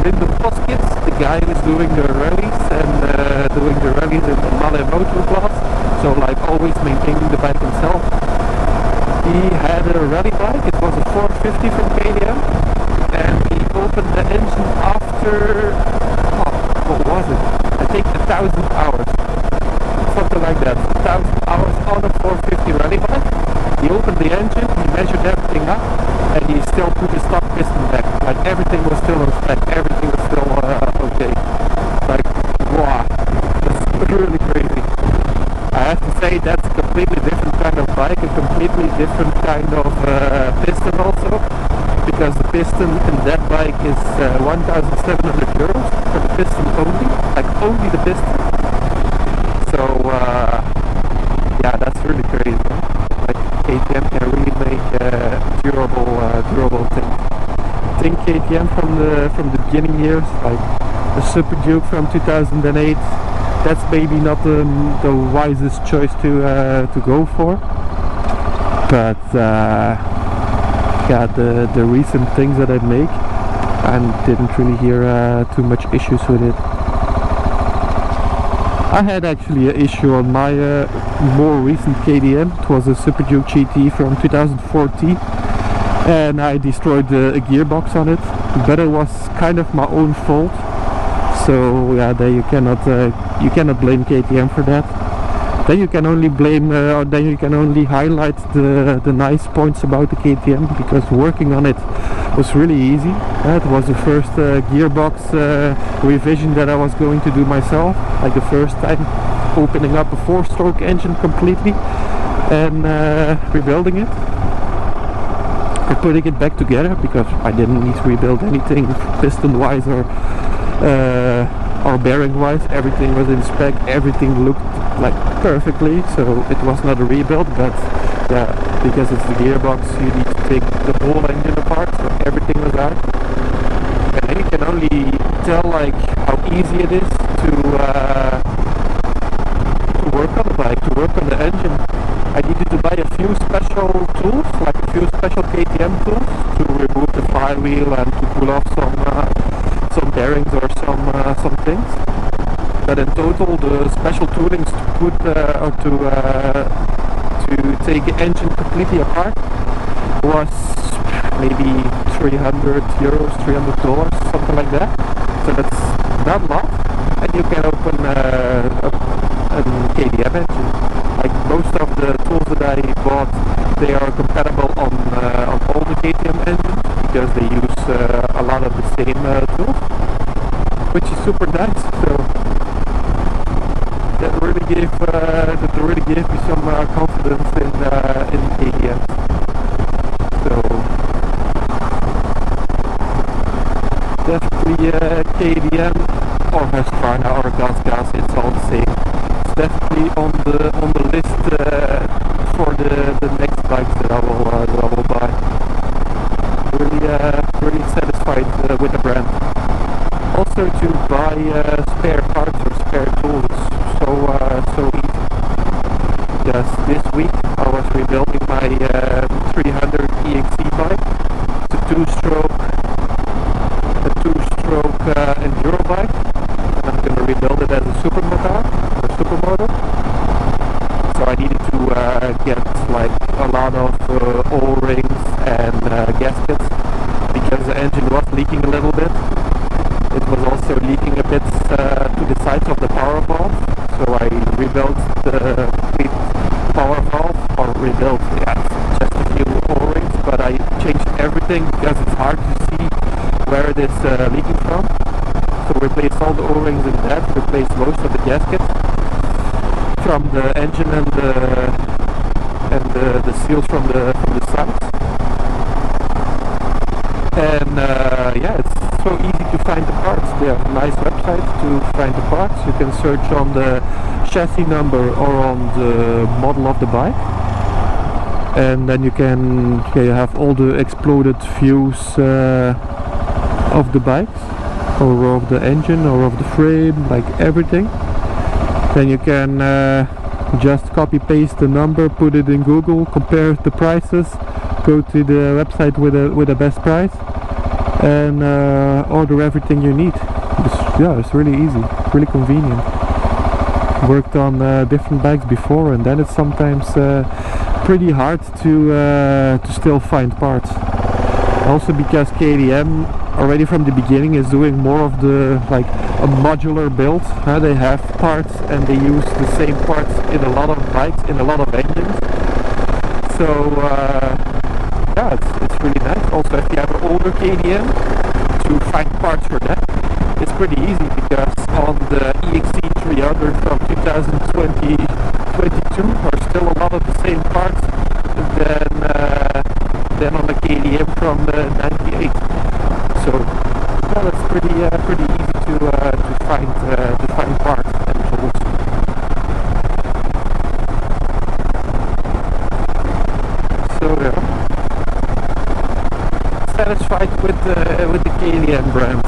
the guy who's doing the rallies and doing the rallies in the Male Moto class, so like always maintaining the bike himself. He had a rally bike, it was a 450 from KTM, and he opened the engine after, what was it? I think 1,000 hours, something like that, 1,000 hours on a 450 rally bike. He opened the engine, he measured everything up, and he still put his stock piston back. Like everything was still on spec, everything was still okay. Like, wow, that's really crazy. I have to say that's a completely different kind of bike, a completely different kind of piston also, because the piston in that bike is 1,700 euros for the piston only, like only the piston. So yeah, that's really crazy. Like KTM can really make durable things. I think KTM from the beginning years, like the Super Duke from 2008. That's maybe not the wisest choice to go for, but yeah, the recent things that I make, I didn't really hear too much issues with it. I had actually an issue on my more recent KTM. It was a Super Duke GT from 2014, and I destroyed a gearbox on it, but it was kind of my own fault. So yeah, there you cannot blame KTM for that. Then you can only blame, or then you can only highlight the nice points about the KTM, because working on it was really easy. It was the first gearbox revision that I was going to do myself, like the first time opening up a 4-stroke engine completely and rebuilding it and putting it back together, because I didn't need to rebuild anything piston wise or bearing wise. Everything was in spec, everything looked like perfectly, so it was not a rebuild. But yeah, because it's the gearbox, you need to take the whole engine apart, so everything was out. And then you can only tell like how easy it is to work on the bike, to work on the engine. I needed to buy a few special tools, like a few special KTM tools, to remove the flywheel and to pull off some bearings or some things. But in total, the special toolings to put or to take the engine completely apart was maybe 300 euros, $300, something like that. So that's not a lot, and you can open a KTM engine. Like most of the tools that I bought, they are compatible on all the KTM engines, because they use a lot of the same tools, which is super nice. So that really gave me some confidence in KTM. So definitely KTM or Husqvarna or Gas, it's all the same. It's definitely on the list for the next bikes that I will buy. Really satisfied with the brand. Also to buy spare parts or spare tools is so easy. Just this week I was rebuilding my 300 EXE bike. It's a two-stroke enduro bike, and I'm going to rebuild it as a supermoto. So I needed to get like a lot of O-rings and gaskets, because the engine was leaking a little bit. It was also leaking a bit to the sides of the power valve, so I rebuilt the complete power valve, or rebuilt, yeah, just a few O-rings, but I changed everything because it's hard to see where it is leaking from. So replaced all the O-rings in that, replaced most of the gaskets from the engine and the seals from the sides. And yeah, it's so easy to find the parts. They have a nice website to find the parts. You can search on the chassis number or on the model of the bike, and then you have all the exploded views of the bikes, or of the engine, or of the frame, like everything. Then you can just copy paste the number, put it in Google, compare the prices, go to the website with the best price, and order everything you need. It's really easy, really convenient. Worked on different bikes before, and then it's sometimes pretty hard to still find parts. Also because KTM already from the beginning is doing more of the like a modular build. They have parts and they use the same parts in a lot of bikes, in a lot of engines. So yeah, it's really nice. Also, if you have an older KTM, to find parts for that, it's pretty easy because on the EXC300 from 2022 are still a lot of the same parts than on the KTM from 98. So yeah, that's pretty easy to find parts and tools. So yeah, satisfied with the KTM brand.